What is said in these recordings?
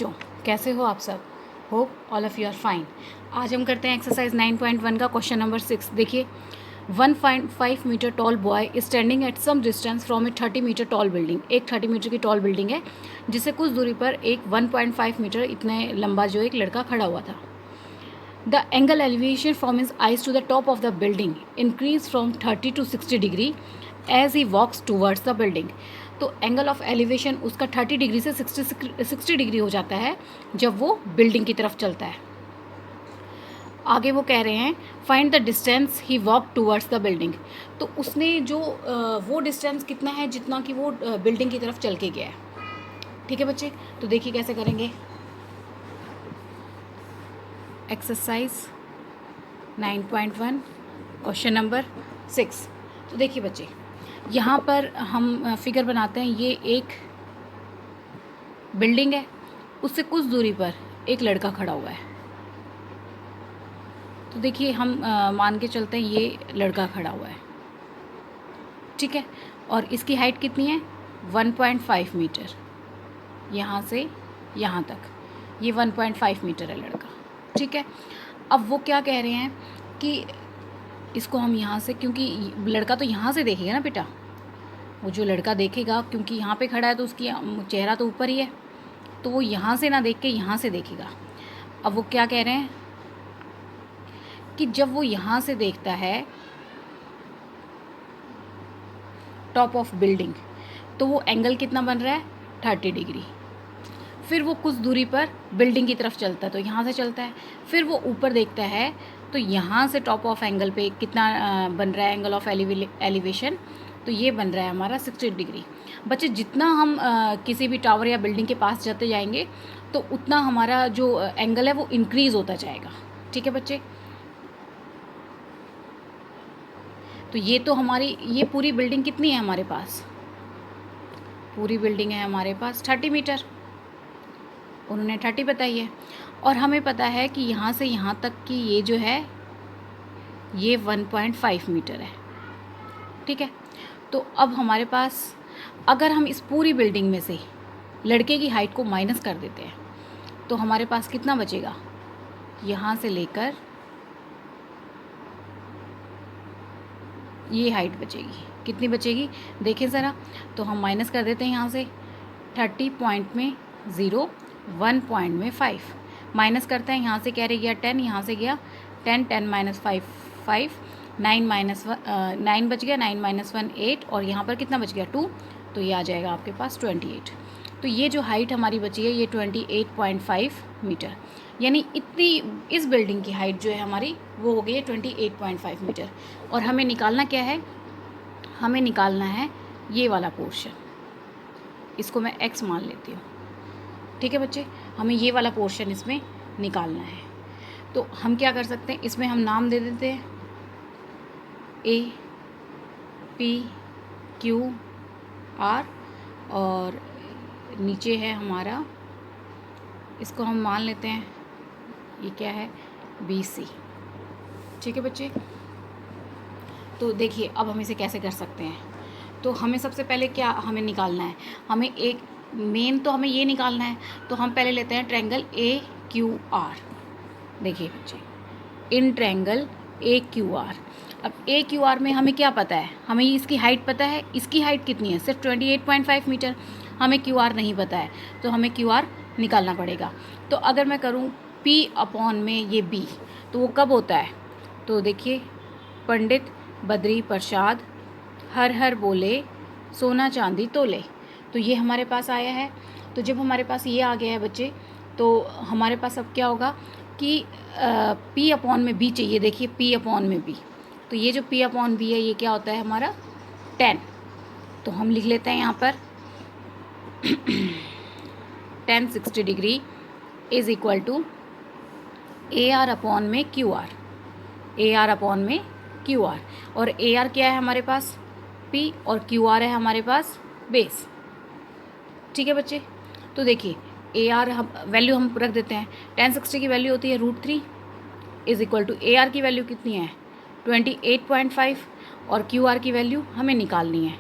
बच्चों, कैसे हो आप सब? Hope all of you are fine. आज हम करते हैं एक्सरसाइज 9.1 का क्वेश्चन नंबर 6। देखिए, 1.5 metre tall boy is standing at some distance from a 30 metre tall building. एक 30 मीटर की टॉल बिल्डिंग है जिससे कुछ दूरी पर एक 1.5 मीटर इतने लंबा जो एक लड़का खड़ा हुआ था। The angle elevation from his eyes to the top of the building increase from 30 to 60 degree as he walks towards the building. तो एंगल ऑफ एलिवेशन उसका 30 डिग्री से 60 डिग्री हो जाता है जब वो बिल्डिंग की तरफ चलता है। आगे वो कह रहे हैं find the distance he walk towards the building. तो उसने जो वो डिस्टेंस कितना है जितना कि वो बिल्डिंग की तरफ चल के गया है। ठीक है बच्चे, तो देखिए कैसे करेंगे। Exercise 9.1 question number 6। तो देखिए बच्चे, यहाँ पर हम फिगर बनाते हैं। ये एक बिल्डिंग है, उससे कुछ दूरी पर एक लड़का खड़ा हुआ है। तो देखिए हम मान के चलते हैं ये लड़का खड़ा हुआ है, ठीक है। और इसकी हाइट कितनी है? 1.5 मीटर। यहाँ से यहाँ तक ये 1.5 मीटर है लड़का, ठीक है। अब वो क्या कह रहे हैं कि इसको हम यहाँ से, क्योंकि लड़का तो यहाँ से देखेगा ना बेटा, वो जो लड़का देखेगा क्योंकि यहाँ पे खड़ा है तो उसकी चेहरा तो ऊपर ही है, तो वो यहाँ से ना देख के यहाँ से देखेगा। अब वो क्या कह रहे हैं कि जब वो यहाँ से देखता है टॉप ऑफ बिल्डिंग, तो वो एंगल कितना बन रहा है? 30 डिग्री। फिर वो कुछ दूरी पर बिल्डिंग की तरफ चलता है, तो यहाँ से चलता है। फिर वो ऊपर देखता है तो यहाँ से टॉप ऑफ एंगल पे कितना बन रहा है एंगल ऑफ एलिवेशन? तो ये बन रहा है हमारा 60 डिग्री। बच्चे, जितना हम किसी भी टावर या बिल्डिंग के पास जाते जाएंगे तो उतना हमारा जो एंगल है वो इंक्रीज़ होता जाएगा, ठीक है बच्चे। तो ये तो हमारी ये पूरी बिल्डिंग कितनी है हमारे पास? पूरी बिल्डिंग है हमारे पास 30 मीटर। उन्होंने 30 बताई है और हमें पता है कि यहाँ से यहाँ तक की ये जो है ये 1.5 मीटर है, ठीक है। तो अब हमारे पास, अगर हम इस पूरी बिल्डिंग में से लड़के की हाइट को माइनस कर देते हैं तो हमारे पास कितना बचेगा? यहाँ से लेकर ये हाइट बचेगी। कितनी बचेगी देखें ज़रा। तो हम माइनस कर देते हैं यहाँ से 30 पॉइंट में 0, 1 पॉइंट में 5 माइनस करते हैं। यहाँ से क्या रह गया? 10। यहाँ से गया 10, 10 माइनस 5 5, 9 माइनस 9 बच गया, 9 माइनस 1 8, और यहाँ पर कितना बच गया? 2। तो ये आ जाएगा आपके पास 28। तो ये जो हाइट हमारी बची है ये 28.5 मीटर, यानी इतनी इस बिल्डिंग की हाइट जो है हमारी वो हो गई है 28.5 मीटर। और हमें निकालना क्या है? हमें निकालना है ये वाला पोर्शन। इसको मैं x मान लेती हूँ, ठीक है बच्चे। हमें ये वाला पोर्शन इसमें निकालना है। तो हम क्या कर सकते हैं, इसमें हम नाम दे देते हैं A, P, Q, R, और नीचे है हमारा, इसको हम मान लेते हैं ये क्या है? BC, ठीक है बच्चे। तो देखिए अब हम इसे कैसे कर सकते हैं। तो हमें सबसे पहले क्या हमें निकालना है? हमें एक मेन तो हमें ये निकालना है। तो हम पहले लेते हैं ट्रायंगल AQR। देखिए बच्चे, इन ट्रायंगल AQR। अब AQR में हमें क्या पता है? हमें इसकी हाइट पता है। इसकी हाइट कितनी है? सिर्फ 28.5 मीटर। हमें QR नहीं पता है, तो हमें QR निकालना पड़ेगा। तो अगर मैं करूँ P अपॉन में ये B, तो वो कब होता है? तो देखिए, पंडित बद्री प्रसाद हर हर बोले सोना चांदी तोले। तो ये हमारे पास आया है। तो जब हमारे पास ये आ गया है बच्चे, तो हमारे पास अब क्या होगा कि P अपॉन में B चाहिए। देखिए P अपॉन में B, तो ये जो P अपॉन B है ये क्या होता है हमारा? 10। तो हम लिख लेते हैं यहाँ पर 10 60 degree is equal to AR upon में QR। AR अपॉन में QR, और AR क्या है हमारे पास? P, और QR है हमारे पास बेस, ठीक है बच्चे। तो देखिए AR हम वैल्यू हम रख देते हैं। 10 60 की वैल्यू होती है √3 इज़ इक्वल टू AR की वैल्यू कितनी है? 28.5, और QR की वैल्यू हमें निकालनी है।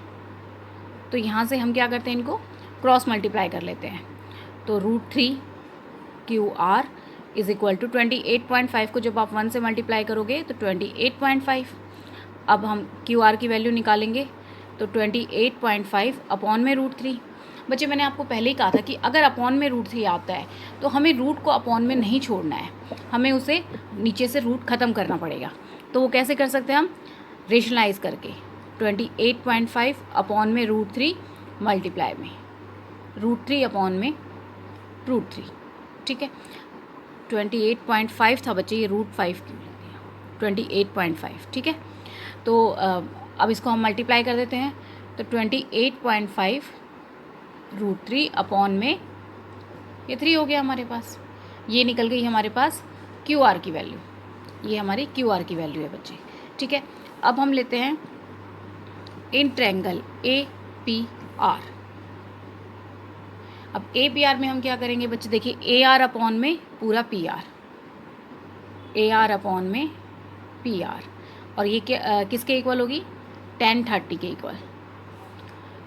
तो यहाँ से हम क्या करते हैं, इनको क्रॉस मल्टीप्लाई कर लेते हैं। तो √3 QR इज़ इक्वल टू 28.5 को जब आप 1 से मल्टीप्लाई करोगे तो 28.5। अब हम QR की वैल्यू निकालेंगे तो 28.5 अपॉन में √3। बच्चे मैंने आपको पहले ही कहा था कि अगर अपॉन में √3 आता है तो हमें रूट को अपॉन में नहीं छोड़ना है, हमें उसे नीचे से रूट ख़त्म करना पड़ेगा। तो वो कैसे कर सकते हैं हम? रेशनलाइज करके 28.5 अपॉन में √3 मल्टीप्लाई में √3 अपॉन में √3। ठीक है, 28.5 था बच्चे, ये √5 क्यों लग गया? 28.5। ठीक है, तो अब इसको हम मल्टीप्लाई कर देते हैं तो 28.5 √3 अपॉन में ये 3 हो गया हमारे पास। ये निकल गई हमारे पास QR की वैल्यू, ये हमारी QR की वैल्यू है बच्चे। ठीक है, अब हम लेते हैं इन ट्रायंगल APR। अब APR में हम क्या करेंगे बच्चे? देखिए AR अपॉन में पूरा PR, AR अपॉन में PR, और ये क्या किसके इक्वल होगी? tan 30 के इक्वल।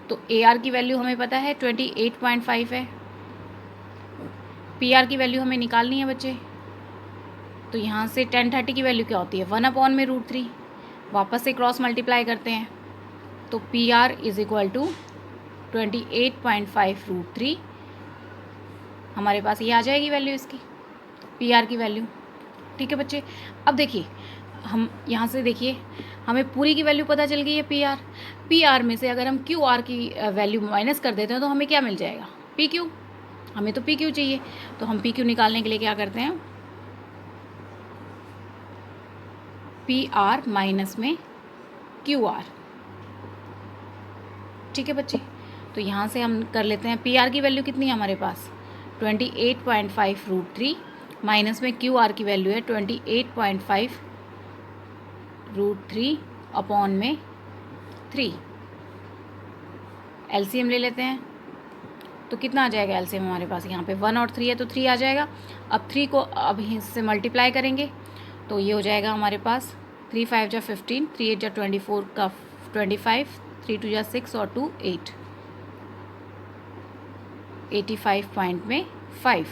तो AR की वैल्यू हमें पता है 28.5 है, PR की वैल्यू हमें निकालनी है बच्चे। तो यहाँ से tan 30 की वैल्यू क्या होती है? 1 अपॉन में √3। वापस से क्रॉस मल्टीप्लाई करते हैं तो PR इज़ इक्वल टू 28.5 √3। हमारे पास ये आ जाएगी वैल्यू इसकी, PR की वैल्यू। ठीक है बच्चे, अब देखिए हम यहाँ से देखिए हमें पूरी की वैल्यू पता चल गई है PR में से अगर हम QR की वैल्यू माइनस कर देते हैं तो हमें क्या मिल जाएगा? PQ। हमें तो PQ चाहिए, तो हम PQ निकालने के लिए क्या करते हैं? PR माइनस में QR। ठीक है बच्चे, तो यहाँ से हम कर लेते हैं PR की वैल्यू कितनी है हमारे पास? 28.5 √3 माइनस में QR की वैल्यू है 28.5 √3 अपॉन में 3। LCM ले लेते हैं तो कितना आ जाएगा LCM हमारे पास? यहाँ पे 1 और 3 है तो 3 आ जाएगा। अब 3 को अब इससे मल्टीप्लाई करेंगे तो ये हो जाएगा हमारे पास 3 5 जा 15, 3 8 जा 24 का 25, 3 2 जा 6 और 2 8, 85.5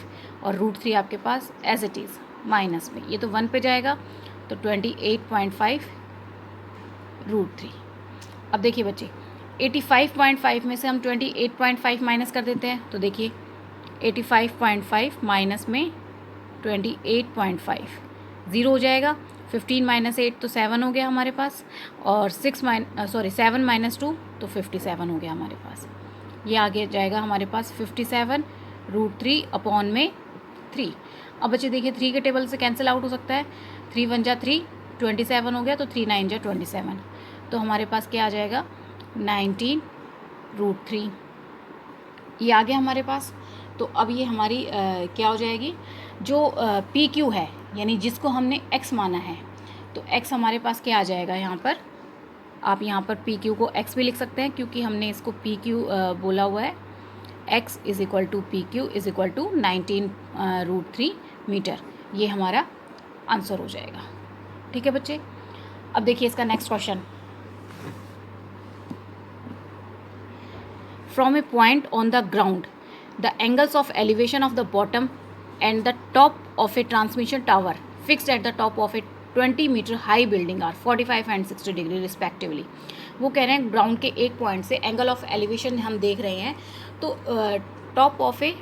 और √3 आपके पास एज इट इज़ माइनस में, ये तो 1 पे जाएगा तो 28.5 √3। अब देखिए बच्चे 85.5 में से हम 28.5 माइनस कर देते हैं तो देखिए 85.5 माइनस में 28.5 ज़ीरो हो जाएगा। 15 माइनस 8 तो 7 हो गया हमारे पास, और 7 माइनस 2 तो 57 हो गया हमारे पास। ये आगे जाएगा हमारे पास 57 √3 अपॉन में 3। अब बच्चे देखिए 3 के टेबल से कैंसिल आउट हो सकता है, 3 1 जा 3, 27 हो गया तो 3 9 जा 27, तो हमारे पास क्या आ जाएगा? 19 √3। ये आ गया हमारे पास। तो अब ये हमारी क्या हो जाएगी? जो PQ है यानी जिसको हमने x माना है, तो x हमारे पास क्या आ जाएगा? यहाँ पर आप यहाँ पर PQ को x भी लिख सकते हैं क्योंकि हमने इसको PQ बोला हुआ है। x is equal to PQ is equal to 19 √3 metre. ये हमारा आंसर हो जाएगा। ठीक है बच्चे, अब देखिए इसका next question. From a point on the ground, the angles of elevation of the bottom and the top of a transmission tower fixed at the top of a 20-meter high building are 45 and 60 degree respectively. वो कह रहे हैं ground के एक point से angle of elevation हम देख रहे हैं, तो top of A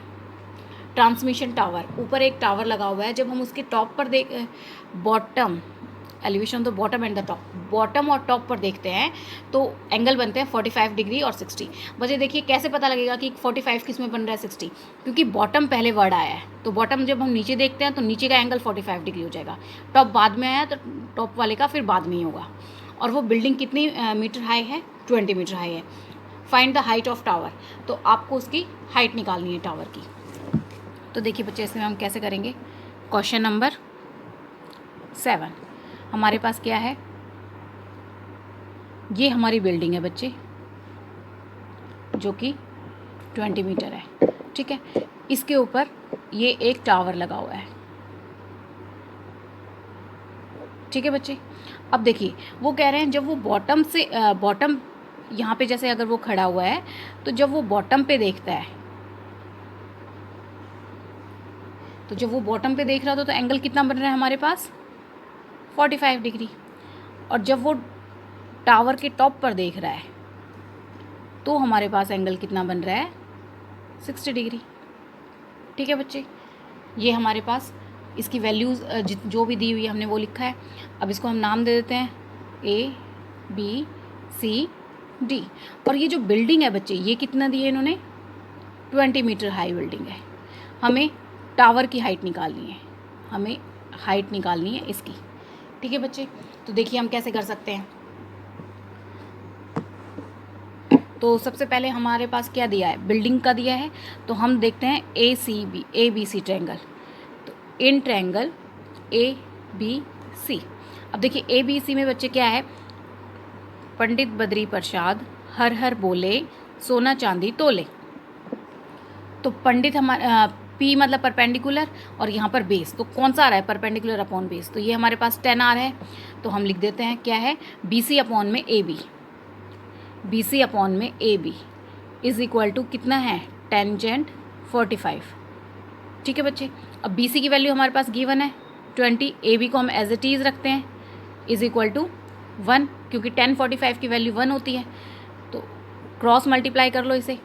transmission tower, ऊपर एक टावर लगा हुआ है, जब हम उसके टॉप पर बॉटम एलिवेशन तो bottom and the top, bottom और टॉप पर देखते हैं तो एंगल बनते हैं 45 डिग्री और 60। बच्चे देखिए कैसे पता लगेगा कि 45 किस में बन रहा है 60? क्योंकि बॉटम पहले वर्ड आया है, तो बॉटम जब हम नीचे देखते हैं तो नीचे का एंगल 45 डिग्री हो जाएगा। टॉप बाद में आया तो टॉप वाले का फिर बाद में ही होगा। और वो बिल्डिंग कितनी मीटर हाई है? 20 मीटर हाई है। Find the height of tower, तो आपको उसकी हाइट निकालनी है टावर की। तो देखिए बच्चे इसमें हम कैसे करेंगे? क्वेश्चन नंबर 7 हमारे पास क्या है? ये हमारी बिल्डिंग है बच्चे जो कि 20 मीटर है। ठीक है, इसके ऊपर ये एक टावर लगा हुआ है। ठीक है बच्चे, अब देखिए वो कह रहे हैं जब वो बॉटम से बॉटम यहाँ पे जैसे अगर वो खड़ा हुआ है तो जब वो बॉटम पे देखता है तो जब वो बॉटम पे देख रहा था तो एंगल कितना बन रहा है हमारे पास 45 डिग्री, और जब वो टावर के टॉप पर देख रहा है तो हमारे पास एंगल कितना बन रहा है 60 डिग्री। ठीक है बच्चे, ये हमारे पास इसकी वैल्यूज़ जो भी दी हुई है हमने वो लिखा है। अब इसको हम नाम दे देते हैं ABCD। और ये जो बिल्डिंग है बच्चे, ये कितना दिए इन्होंने 20 मीटर हाई बिल्डिंग है। हमें टावर की हाइट निकालनी है, हमें हाइट निकालनी है इसकी। ठीक है बच्चे, तो देखिए हम कैसे कर सकते हैं। तो सबसे पहले हमारे पास क्या दिया है, बिल्डिंग का दिया है, तो हम देखते हैं ABC ट्रायंगल। तो इन ट्रायंगल ABC, अब देखिए ABC में बच्चे क्या है, पंडित बद्री प्रसाद हर हर बोले सोना चांदी तोले। तो पंडित हमारा P मतलब परपेंडिकुलर, और यहाँ पर बेस, तो कौन सा आ रहा है परपेंडिकुलर अपॉन बेस, तो ये हमारे पास 10 आ रहा है। तो हम लिख देते हैं क्या है BC अपॉन में AB, BC अपॉन में AB इज़ इक्वल टू कितना है टेंजेंट 45। ठीक है बच्चे, अब BC की वैल्यू हमारे पास गिवन है 20, AB को हम एज इट इज़ रखते हैं इज़ इक्वल टू 1, क्योंकि 10 45 की वैल्यू 1 होती है, तो क्रॉस मल्टीप्लाई कर लो इसे।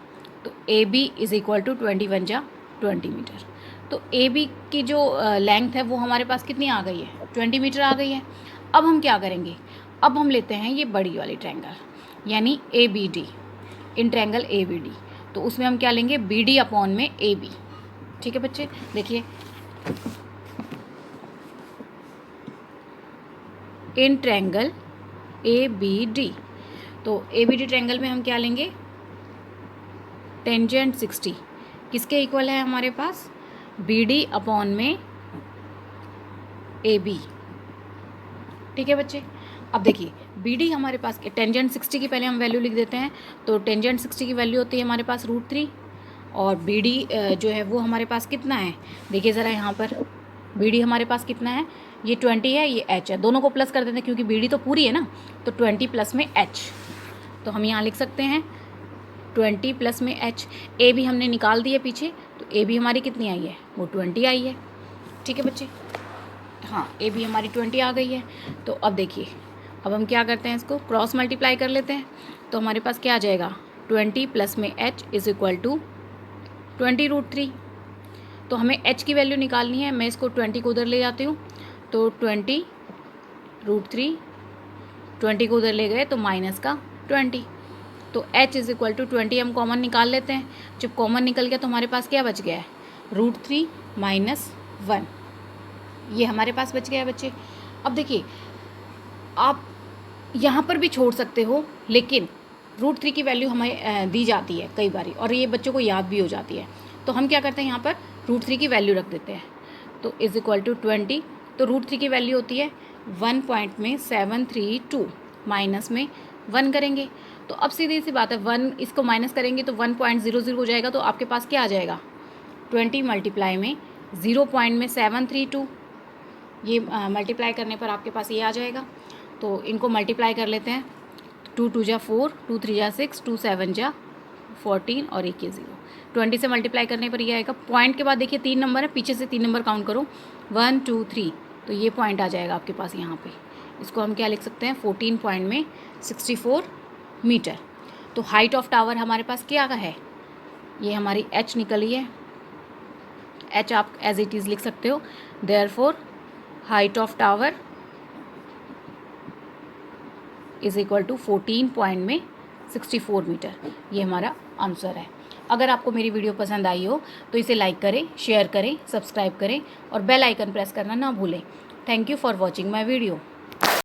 तो AB इज़ इक्वल टू 21 जा 20 मीटर। तो AB की जो लेंथ है वो हमारे पास कितनी आ गई है 20 मीटर आ गई है। अब हम क्या करेंगे, अब हम लेते हैं ये बड़ी वाली ट्रायंगल यानी ABD, इन ट्रायंगल ABD। तो उसमें हम क्या लेंगे BD अपॉन में AB। ठीक है बच्चे, देखिए इन ट्रायंगल ABD, तो ABD ट्रायंगल में हम क्या लेंगे टेंजेंट 60 किसके इक्वल है हमारे पास BD अपॉन में AB। ठीक है बच्चे, अब देखिए BD हमारे पास टेंजेंट 60 की पहले हम वैल्यू लिख देते हैं। तो टेंजेंट 60 की वैल्यू होती है हमारे पास √3, और BD जो है वो हमारे पास कितना है, देखिए ज़रा यहाँ पर BD हमारे पास कितना है, ये 20 है, ये H है, दोनों को प्लस कर देते हैं क्योंकि BD तो पूरी है ना, तो 20 प्लस में H, तो हम यहाँ लिख सकते हैं 20 प्लस में H। AB हमने निकाल दी है पीछे, तो AB हमारी कितनी आई है वो 20 आई है। ठीक है बच्चे, हाँ AB हमारी 20 आ गई है। तो अब देखिए, अब हम क्या करते हैं, इसको क्रॉस मल्टीप्लाई कर लेते हैं। तो हमारे पास क्या आ जाएगा 20 प्लस में H इज़ इक्वल टू 20√3। तो हमें H की वैल्यू निकालनी है, मैं इसको 20 को उधर ले जाती हूँ, तो 20√3, 20 को उधर ले गए तो माइनस का 20, तो H इज़ इक्वल टू 20 हम कॉमन निकाल लेते हैं। जब कॉमन निकल गया तो हमारे पास क्या बच गया है √3 माइनस 1, ये हमारे पास बच गया है बच्चे। अब देखिए आप यहाँ पर भी छोड़ सकते हो, लेकिन √3 की वैल्यू हमें दी जाती है कई बारी, और ये बच्चों को याद भी हो जाती है, तो हम क्या करते हैं यहाँ पर √3 की वैल्यू रख देते हैं। तो इज़ इक्वल टू 20, तो √3 की वैल्यू होती है 1.732, माइनस में 1 करेंगे, तो अब सीधी सी बात है 1 इसको माइनस करेंगे तो 1.00 हो जाएगा, तो आपके पास क्या आ जाएगा 20 मल्टीप्लाई में 0.732, ये मल्टीप्लाई करने पर आपके पास ये आ जाएगा। तो इनको मल्टीप्लाई कर लेते हैं, 2 2 जा 4, 2 3 जा 6, 2 7 जा 14 और 1 0, 20 से मल्टीप्लाई करने पर ये आएगा। पॉइंट के बाद देखिए 3 नंबर है, पीछे से 3 नंबर काउंट करो 1 2 3, तो ये पॉइंट आ जाएगा आपके पास यहाँ पे। इसको हम क्या लिख सकते हैं 14 पॉइंट में 64 मीटर। तो हाइट ऑफ टावर हमारे पास क्या का है, ये हमारी H निकली है, H आप एज इट इज़ लिख सकते हो। Therefore height of tower is equal to 14 point में 64 मीटर, ये हमारा आंसर है। अगर आपको मेरी वीडियो पसंद आई हो तो इसे लाइक करें, शेयर करें, सब्सक्राइब करें और बेल आइकन प्रेस करना ना भूलें। Thank you for watching my video.